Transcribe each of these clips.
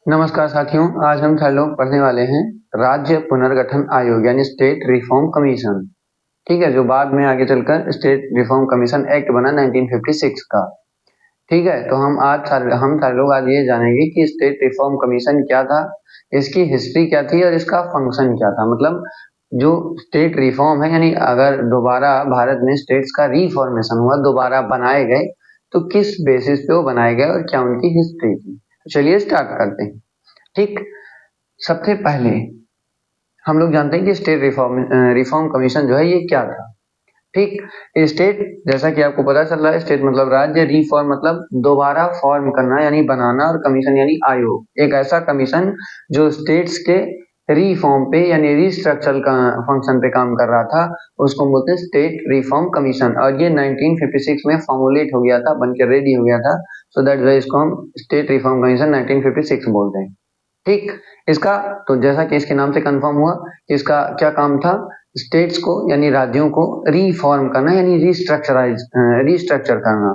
नमस्कार साथियों, आज हम थर्ड लोग पढ़ने वाले हैं राज्य पुनर्गठन आयोग यानी स्टेट रिफॉर्म कमीशन। ठीक है, जो बाद में आगे चलकर स्टेट रिफॉर्म कमीशन एक्ट बना 1956 का। ठीक है, तो हम सारे लोग आज ये जानेंगे कि स्टेट रिफॉर्म कमीशन क्या था, इसकी हिस्ट्री क्या थी और इसका फंक्शन क्या था। मतलब जो स्टेट रिफॉर्म है यानी अगर दोबारा भारत में स्टेट्स का रिफॉर्मेशन हुआ, दोबारा बनाए गए, तो किस बेसिस पे वो बनाए गए और क्या उनकी हिस्ट्री थी। तो चलिए स्टार्ट करते हैं। ठीक, सबसे पहले हम लोग जानते हैं कि स्टेट रिफॉर्म कमीशन जो है ये क्या था। ठीक, स्टेट जैसा कि आपको पता चल रहा है, स्टेट मतलब राज्य, रिफॉर्म मतलब दोबारा फॉर्म करना यानी बनाना, और कमीशन यानी आयोग। एक ऐसा कमीशन जो स्टेट्स के रिफॉर्म पे यानी रिस्ट्रक्चर का फंक्शन पे काम कर रहा था, उसको हम बोलते हैं स्टेट रिफॉर्म कमीशन। और ये 1956 में फॉर्मुलेट हो गया था, बनकर रेडी हो गया था। सो दैट वाई इसको हम स्टेट रिफॉर्म कमीशन 1956 बोलते हैं। ठीक, इसका तो जैसा कि इसके नाम से कंफर्म हुआ, इसका क्या काम था, स्टेट्स को यानी राज्यों को रिफॉर्म करना यानी रिस्ट्रक्चर करना।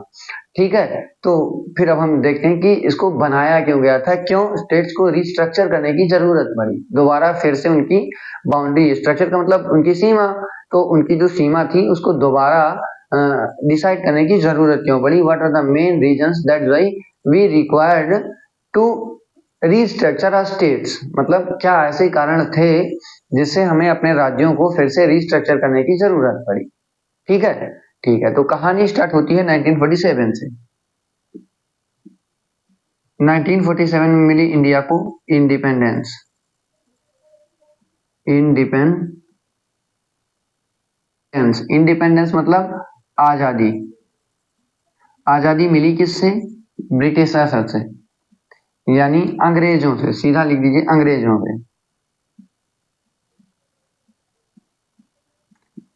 ठीक है, तो फिर अब हम देखते हैं कि इसको बनाया क्यों गया था, क्यों स्टेट्स को रिस्ट्रक्चर करने की जरूरत पड़ी, दोबारा फिर से उनकी बाउंड्री, स्ट्रक्चर का मतलब उनकी सीमा, तो उनकी जो सीमा थी उसको दोबारा डिसाइड करने की जरूरत क्यों पड़ी। What are the main reasons that why we required to restructure of states, मतलब क्या ऐसे कारण थे जिससे हमें अपने राज्यों को फिर से रिस्ट्रक्चर करने की जरूरत पड़ी। ठीक है, ठीक है, तो कहानी स्टार्ट होती है 1947 से। 1947 में मिली इंडिया को इंडिपेंडेंस। इंडिपेंडेंस मतलब आजादी। आजादी मिली किससे? ब्रिटिश शासन से, यानी अंग्रेजों से। सीधा लिख दीजिए, अंग्रेजों से।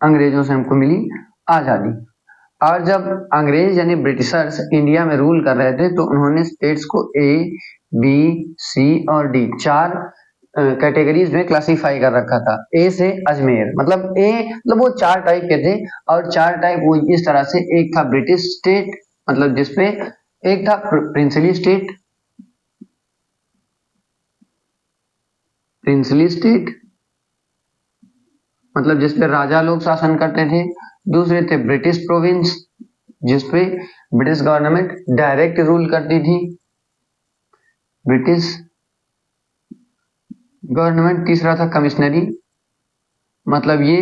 अंग्रेजों से हमको मिली आजादी। और जब अंग्रेज यानी ब्रिटिशर्स इंडिया में रूल कर रहे थे, तो उन्होंने स्टेट्स को ए, बी, सी और डी, चार कैटेगरीज में क्लासिफाई कर रखा था। ए से अजमेर, मतलब ए मतलब वो चार टाइप के थे, और चार टाइप वो इस तरह से, एक था ब्रिटिश स्टेट, मतलब जिसपे एक था प्रिंसली स्टेट, मतलब जिसपे राजा लोग शासन करते थे। दूसरे थे ब्रिटिश प्रोविंस, जिसपे ब्रिटिश गवर्नमेंट डायरेक्ट रूल करती थी, ब्रिटिश गवर्नमेंट। तीसरा था कमिश्नरी, मतलब ये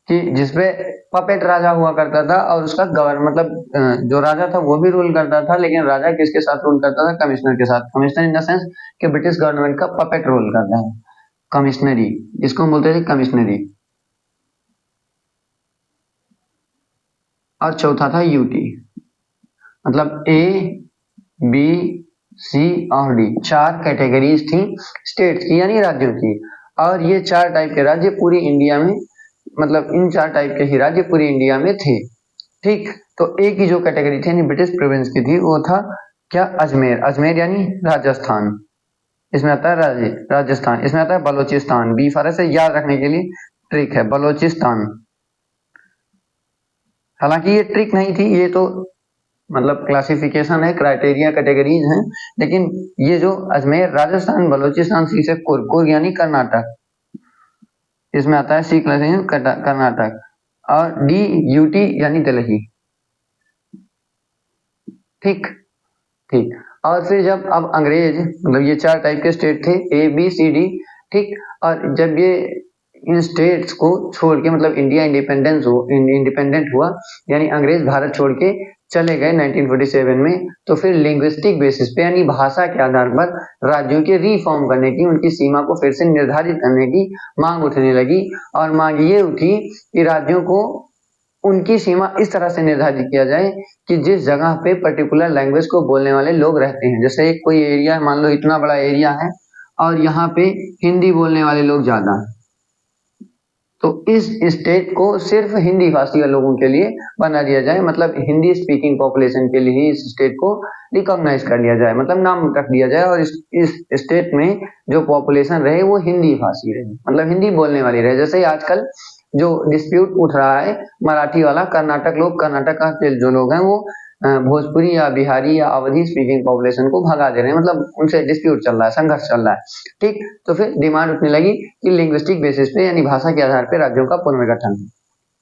कि जिसपे पपेट राजा हुआ करता था, और उसका मतलब जो राजा था वो भी रूल करता था, लेकिन राजा किसके साथ रूल करता था? कमिश्नर के साथ। कमिश्नर इन द सेंस कि ब्रिटिश गवर्नमेंट का पपेट रूल करता है, कमिश्नरी, इसको हम बोलते थे कमिश्नरी। और चौथा था यूटी, मतलब ए, बी, सी और डी, चार कैटेगरीज थी स्टेट्स की यानी राज्यों की। और ये चार टाइप के राज्य पूरी इंडिया में, मतलब इन चार टाइप के ही राज्य पूरी इंडिया में थे। ठीक, तो एक ही जो कैटेगरी थी यानी ब्रिटिश प्रोविंस की थी, वो था क्या? अजमेर। अजमेर यानी राजस्थान, इसमें आता है राजस्थान, इसमें आता है बलोचिस्तान। बी फॉर से याद रखने के लिए ट्रिक है, बलोचिस्तान। हालांकि ये ट्रिक नहीं थी, ये तो मतलब क्लासिफिकेशन है, क्राइटेरिया, कैटेगरीज हैं। लेकिन ये जो अजमेर, राजस्थान, बलोचिस्तान, सी से कुरकुर यानी कर्नाटक, इसमें आता है सी क्लासिफिकेशन कर्नाटक, और डी यूटी यानी दिल्ली। ठीक, ठीक। और फिर जब अब अंग्रेज, मतलब ये चार टाइप के स्टेट थे, ए, बी, सी, डी। ठीक, और जब ये इन स्टेट्स को छोड़ के, मतलब इंडिया इंडिपेंडेंट हुआ, यानी अंग्रेज भारत छोड़ के चले गए 1947 में, तो फिर लिंग्विस्टिक बेसिस पे यानी भाषा के आधार पर राज्यों के रिफॉर्म करने की, उनकी सीमा को फिर से निर्धारित करने की मांग उठने लगी। और मांग ये उठी कि राज्यों को उनकी सीमा इस तरह से निर्धारित किया जाए कि जिस जगह पे पर्टिकुलर लैंग्वेज को बोलने वाले लोग रहते हैं, जैसे एक कोई एरिया है, मान लो इतना बड़ा एरिया है और यहाँ पे हिंदी बोलने वाले लोग ज्यादा हैं, तो इस स्टेट को सिर्फ हिंदी भाषी लोगों के लिए बना दिया जाए, मतलब हिंदी स्पीकिंग पॉपुलेशन के लिए ही इस स्टेट को रिकॉग्नाइज कर लिया जाए, मतलब नाम रख दिया जाए। और इस स्टेट में जो पॉपुलेशन रहे वो हिंदी भाषी रहे, मतलब हिंदी बोलने वाली रहे। जैसे ही आजकल जो डिस्प्यूट उठ रहा है मराठी वाला, कर्नाटक का जो लोग हैं वो भोजपुरी या बिहारी या अवधी स्पीकिंग पॉपुलेशन को भगा दे रहे हैं, मतलब उनसे डिस्प्यूट चल रहा है, संघर्ष चल रहा है। ठीक, तो फिर डिमांड उठने लगी कि लिंग्विस्टिक बेसिस पे यानी भाषा के आधार पे राज्यों का पुनर्गठन।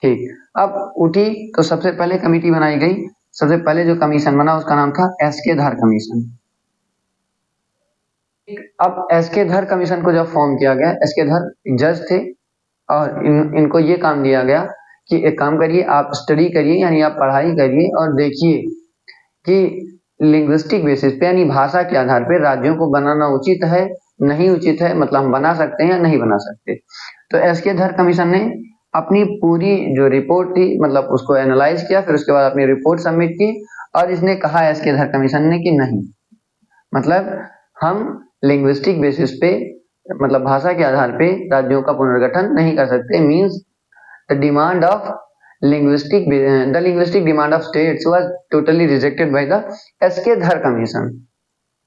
ठीक, अब उठी तो सबसे पहले कमेटी बनाई गई। सबसे पहले जो कमीशन बना उसका नाम था एस.के. धर कमीशन। अब एस.के. धर कमीशन को जब फॉर्म किया गया, एस.के. धर जज थे और इनको ये काम दिया गया कि एक काम करिए, आप स्टडी करिए यानी आप पढ़ाई करिए और देखिए कि लिंग्विस्टिक बेसिस पे यानी भाषा के आधार पे राज्यों को बनाना उचित है, नहीं उचित है, मतलब हम बना सकते हैं या नहीं बना सकते। तो एस.के. धर कमीशन ने अपनी पूरी जो रिपोर्ट थी मतलब उसको एनालाइज किया, फिर उसके बाद अपनी रिपोर्ट सबमिट की और इसने कहा एस.के. धर कमीशन ने कि नहीं, मतलब हम लिंग्विस्टिक बेसिस पे मतलब भाषा के आधार पे राज्यों का पुनर्गठन नहीं कर सकते। Means the demand of linguistic demand of states was totally rejected by the SK. धर कमीशन।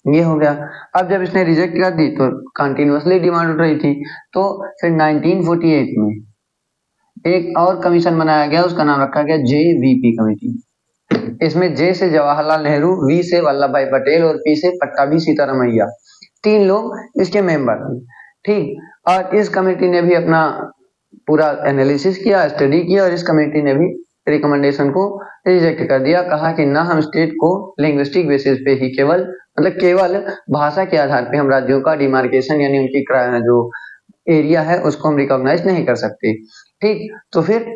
ये हो गया। अब जब इसने रिजेक्ट कर दी तो कंटिन्यूअसली डिमांड उठ रही थी, तो फिर 1948 में एक और कमीशन बनाया गया, उसका नाम रखा गया JVP कमेटी। इसमें जे से जवाहरलाल नेहरू, वी से वल्लभ भाई पटेल और पी से पट्टाभी सीतारामैया, 3 लोग इसके मेंबर थे। ठीक, और इस कमेटी ने भी अपना पूरा एनालिसिस किया, स्टडी किया और इस कमेटी ने भी रिकमेंडेशन को रिजेक्ट कर दिया। कहा कि ना हम स्टेट को लिंग्विस्टिक बेसिस पे ही केवल भाषा के आधार पे हम राज्यों का डिमार्केशन यानी उनकी जो एरिया है उसको हम रिकॉग्नाइज नहीं कर सकते। ठीक, तो फिर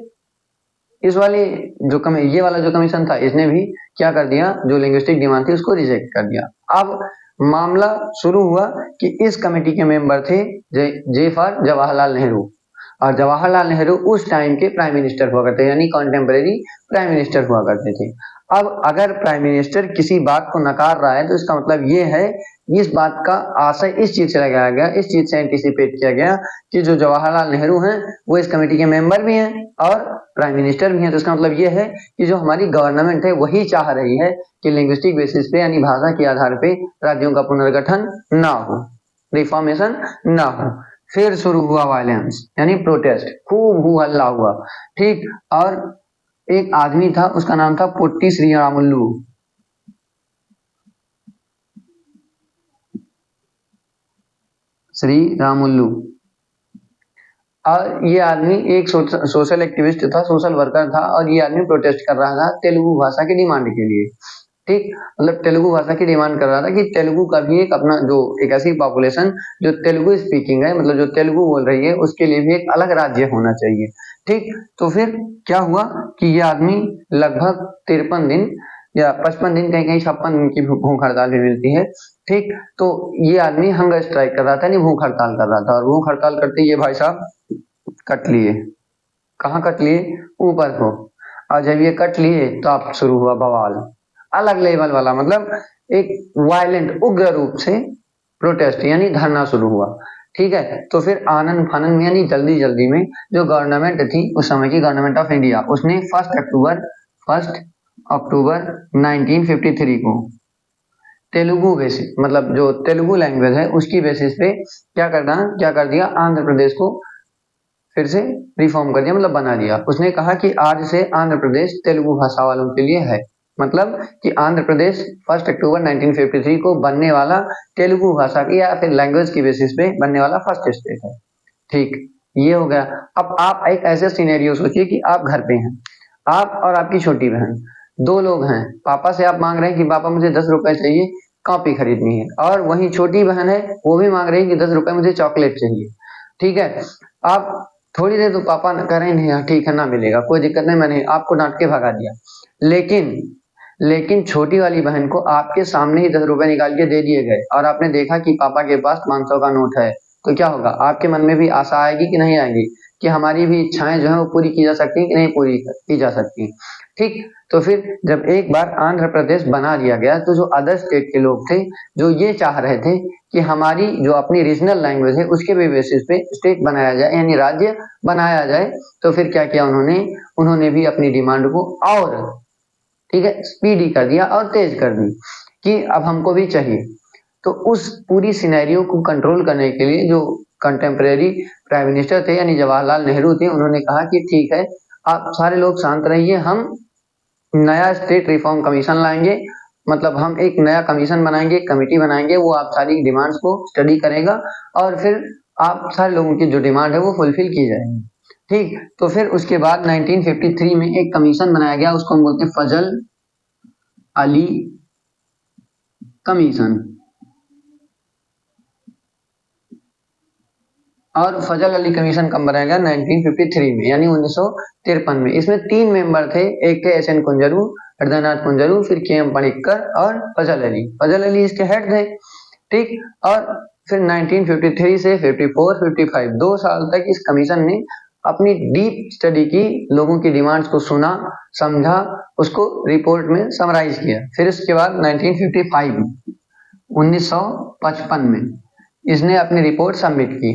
इस वाले ये वाला जो कमीशन था इसने भी क्या कर दिया, जो लिंग्विस्टिक डिमांड थी उसको रिजेक्ट कर दिया। अब मामला शुरू हुआ कि इस कमेटी के मेंबर थे जे फॉर जवाहरलाल नेहरू, और जवाहरलाल नेहरू उस टाइम के प्राइम मिनिस्टर हुआ करते यानी कॉन्टेम्परेरी प्राइम मिनिस्टर हुआ करते थे। अब अगर प्राइम मिनिस्टर किसी बात को नकार रहा है तो इसका मतलब ये है, इस बात का आशय इस चीज से लगाया गया, इस चीज से एंटिसिपेट किया गया कि जो जवाहरलाल नेहरू हैं वो इस कमेटी के मेंबर भी हैं और प्राइम मिनिस्टर भी हैं। तो इसका मतलब ये है कि जो हमारी गवर्नमेंट है वही चाह रही है कि लिंग्विस्टिक बेसिस पे यानी भाषा के आधार पे राज्यों का पुनर्गठन ना हो, रिफॉर्मेशन ना हो। फिर शुरू हुआ वायलेंस यानी प्रोटेस्ट, खूब हू हल्ला हुआ। ठीक, और एक आदमी था उसका नाम था पोट्टी श्रीरामुलु। श्रीरामुलु, और ये आदमी एक सोशल एक्टिविस्ट था, सोशल वर्कर था, और ये आदमी प्रोटेस्ट कर रहा था तेलुगु भाषा की डिमांड के लिए। ठीक, मतलब तेलुगु भाषा की डिमांड कर रहा था कि तेलुगु का भी एक अपना जो एक ऐसी पॉपुलेशन जो तेलुगु स्पीकिंग है, मतलब जो तेलुगु बोल रही है, उसके लिए भी एक अलग राज्य होना चाहिए। ठीक, तो फिर क्या हुआ कि ये आदमी लगभग 53 दिन या 55 दिन, कहीं कहीं 56 दिन की भूख हड़ताल भी मिलती है। ठीक, तो ये आदमी हंगर स्ट्राइक कर रहा था, नहीं भूख हड़ताल कर रहा था, और भूख हड़ताल करते ये भाई साहब कट लिए। कहाँ कट लिए? ऊपर को। और जब ये कट लिए तो अब शुरू हुआ बवाल, अलग लेवल वाला, मतलब एक वायलेंट उग्र रूप से प्रोटेस्ट यानी धरना शुरू हुआ। ठीक है, तो फिर आनन फानन में यानी जल्दी जल्दी में जो गवर्नमेंट थी उस समय की गवर्नमेंट ऑफ इंडिया, उसने 1 अक्टूबर 1953 को तेलुगु बेसिस मतलब जो तेलुगु लैंग्वेज है उसकी बेसिस पे क्या कर दिया, आंध्र प्रदेश को फिर से रिफॉर्म कर दिया, मतलब बना दिया। उसने कहा कि आज से आंध्र प्रदेश तेलुगु भाषा वालों के लिए है, मतलब कि आंध्र प्रदेश 1 अक्टूबर 1953 को बनने वाला तेलुगु भाषा की या फिर लैंग्वेज की बेसिस पे बनने वाला फर्स्ट स्टेट है। ठीक, ये हो गया। अब आप एक ऐसे सिनेरियो सोचिए कि आप घर पे हैं, आप और आपकी छोटी बहन, 2 लोग हैं। पापा से आप मांग रहे हैं कि पापा मुझे 10 रुपए चाहिए, कॉपी खरीदनी है, और वहीं छोटी बहन है वो भी मांग रही है कि 10 रुपए मुझे चॉकलेट चाहिए। ठीक है, आप थोड़ी देर तो पापा कह रहे नहीं, ठीक है ना मिलेगा, कोई दिक्कत नहीं, मैंने आपको डांट के भगा दिया। लेकिन छोटी वाली बहन को आपके सामने ही 10 रुपए निकाल के दे दिए गए और आपने देखा कि पापा के पास 500 का नोट है, तो क्या होगा? आपके मन में भी आशा आएगी कि नहीं आएगी कि हमारी भी इच्छाएं जो है वो पूरी की जा सकती है कि नहीं पूरी की जा सकती। ठीक, तो फिर जब एक बार आंध्र प्रदेश बना दिया गया तो जो अदर स्टेट के लोग थे जो ये चाह रहे थे कि हमारी जो अपनी रीजनल लैंग्वेज है उसके भी बेसिस पे स्टेट बनाया जाए यानी राज्य बनाया जाए, तो फिर क्या किया उन्होंने भी अपनी डिमांड को और ठीक है स्पीडी कर दिया और तेज कर दी कि अब हमको भी चाहिए। तो उस पूरी सिनेरियो को कंट्रोल करने के लिए जो कंटेम्परेरी प्राइम मिनिस्टर थे यानी जवाहरलाल नेहरू थे, उन्होंने कहा कि ठीक है आप सारे लोग शांत रहिए, हम नया स्टेट रिफॉर्म कमीशन लाएंगे, मतलब हम एक नया कमीशन बनाएंगे, कमेटी बनाएंगे, वो आप सारी डिमांड्स को स्टडी करेगा और फिर आप सारे लोगों की जो डिमांड है वो फुलफिल की जाएगी। ठीक, तो फिर उसके बाद 1953 में एक कमीशन बनाया गया, उसको हम बोलते हैं फजल अली कमीशन। और फजल अली कमीशन कब बनाया गया? 1953 में, यानी 1953 में। इसमें 3 मेंबर थे, एक थे एस एन कुंजरू, हृदयनाथ कुंजरू, फिर के एम पणिक्कर और फजल अली। फजल अली इसके हेड थे। ठीक, और फिर 1953 से 54, 55 2 साल तक इस कमीशन ने अपनी डीप स्टडी की, लोगों की डिमांड्स को सुना, समझा, उसको रिपोर्ट में समराइज किया। फिर उसके बाद 1955 1955 में इसने अपनी रिपोर्ट सबमिट की।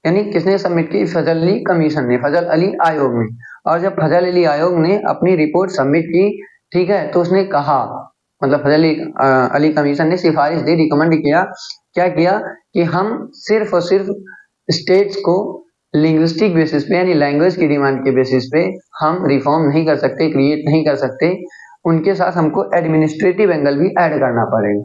यानी किसने सबमिट की? फजल अली कमीशन ने, फजल अली आयोग ने। और जब फजल अली आयोग ने अपनी रिपोर्ट सबमिट की, ठीक है, तो उसने कहा, मतलब फजल अली कमीशन ने सिफारिश दी, रिकमेंड किया, क्या किया कि हम सिर्फ और सिर्फ स्टेट्स को लिंग्विस्टिक बेसिस पे, यानी लैंग्वेज की डिमांड के बेसिस पे हम रिफॉर्म नहीं कर सकते, क्रिएट नहीं कर सकते, उनके साथ हमको एडमिनिस्ट्रेटिव एंगल भी ऐड करना पड़ेगा।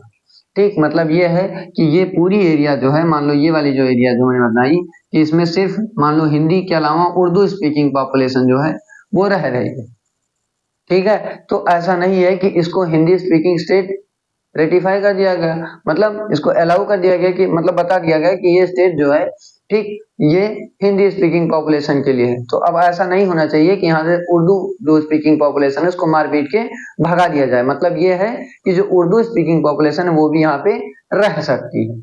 ठीक, मतलब ये है कि ये पूरी एरिया जो है, मान लो ये वाली जो एरिया जो मैंने बताई कि इसमें सिर्फ मान लो हिंदी के अलावा उर्दू स्पीकिंग पॉपुलेशन जो है वो रह रही है। ठीक है, तो ऐसा नहीं है कि इसको हिंदी स्पीकिंग स्टेट रेटिफाई कर दिया गया, मतलब इसको अलाउ कर दिया गया कि मतलब बता दिया गया कि ये स्टेट जो है, ठीक, ये हिंदी स्पीकिंग पॉपुलेशन के लिए है। तो अब ऐसा नहीं होना चाहिए कि यहाँ से उर्दू जो स्पीकिंग पॉपुलेशन है उसको मार पीट के भगा दिया जाए। मतलब ये है कि जो उर्दू स्पीकिंग पॉपुलेशन है वो भी यहाँ पे रह सकती है।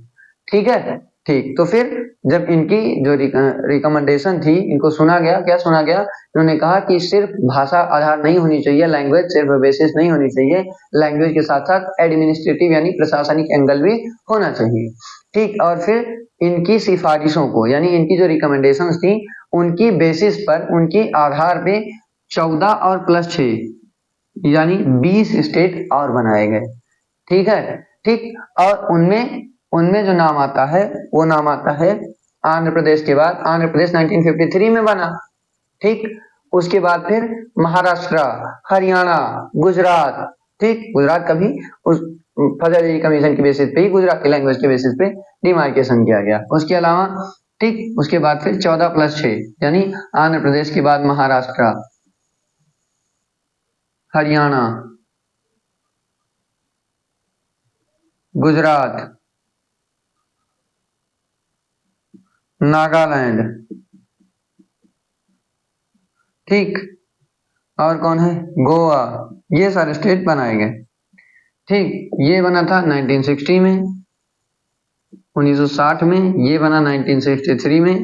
ठीक है, ठीक, तो फिर जब इनकी जो रिकमेंडेशन थी, इनको सुना गया, क्या सुना गया? इन्होंने कहा कि सिर्फ भाषा आधार नहीं होनी चाहिए, लैंग्वेज सिर्फ बेसिस नहीं होनी चाहिए, लैंग्वेज के साथ साथ एडमिनिस्ट्रेटिव यानी प्रशासनिक एंगल भी होना चाहिए। ठीक, और फिर इनकी सिफारिशों को, यानी इनकी जो रिकमेंडेशंस थी, उनकी बेसिस पर, उनकी आधार पे 14 और प्लस 6 यानी 20 स्टेट और बनाए गए। ठीक है, ठीक, और उनमें उनमें जो नाम आता है वो नाम आता है आंध्र प्रदेश के बाद, आंध्र प्रदेश 1953 में बना। ठीक, उसके बाद फिर महाराष्ट्र, हरियाणा, गुजरात। ठीक, गुजरात का भी उस फजल अली कमीशन के बेसिस पे ही गुजरात की लैंग्वेज के बेसिस पे डिमार्केशन किया गया। उसके अलावा, ठीक, उसके बाद फिर 14 प्लस 6 यानी आंध्र प्रदेश के बाद महाराष्ट्र, हरियाणा, गुजरात, नागालैंड। ठीक, और कौन है? गोवा। ये सारे स्टेट बनाए गए। ठीक, ये बना था 1960 में, 1960 में, ये बना 1963 में,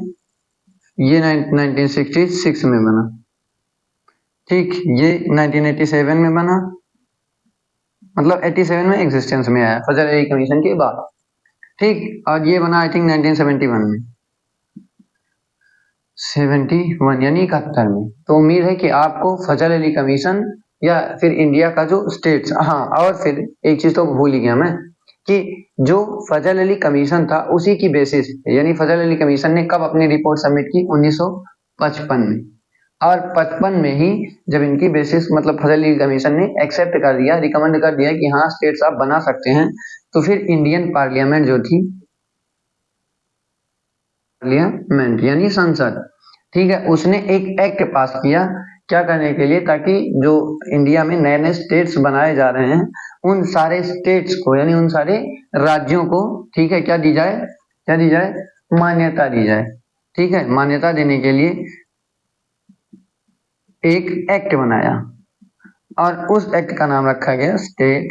ये 1966 में बना। ठीक, ये 1987 में बना, मतलब 87 में एग्जिस्टेंस में आया फजल अली कमीशन के बाद। ठीक, और ये बना आई थिंक 1971 में, 71 यानी 71 में। तो उम्मीद है कि आपको फजल अली कमीशन या फिर इंडिया का जो स्टेट्स, हाँ, और फिर एक चीज तो भूल ही गया मैं कि जो फजल अली कमीशन था उसी की बेसिस, यानी फजल अली कमीशन ने कब अपनी रिपोर्ट सबमिट की? 1955 में। और 55 में ही जब इनकी बेसिस, मतलब फजल अली कमीशन ने एक्सेप्ट कर दिया, रिकमेंड कर दिया कि हाँ स्टेट्स आप बना सकते हैं, तो फिर इंडियन पार्लियामेंट जो थी, पार्लियामेंट यानी संसद, ठीक है, उसने एक एक्ट पास किया, क्या करने के लिए? ताकि जो इंडिया में नए नए स्टेट्स बनाए जा रहे हैं उन सारे स्टेट्स को, यानी उन सारे राज्यों को, ठीक है, क्या दी जाए? क्या दी जाए? मान्यता दी जाए। ठीक है, मान्यता देने के लिए एक एक्ट बनाया और उस एक्ट का नाम रखा गया स्टेट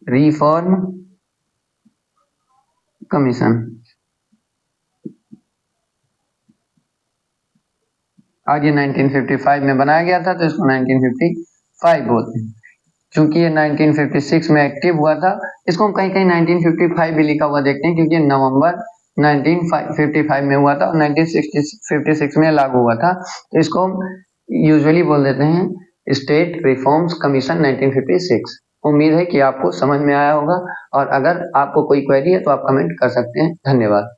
रिफॉर्म कमीशन। और ये 1955 में बनाया गया था, तो इसको 1955 बोलते हैं। चूंकि ये 1956 में एक्टिव हुआ था, इसको हम कहीं कहीं 1955 भी लिखा हुआ देखते हैं, क्योंकि नवंबर 1955 में हुआ था और 1956 में लागू हुआ था, तो इसको हम यूजुअली बोल देते हैं स्टेट रिफॉर्म्स कमीशन 1956। उम्मीद है कि आपको समझ में आया होगा, और अगर आपको कोई क्वेरी है तो आप कमेंट कर सकते हैं। धन्यवाद।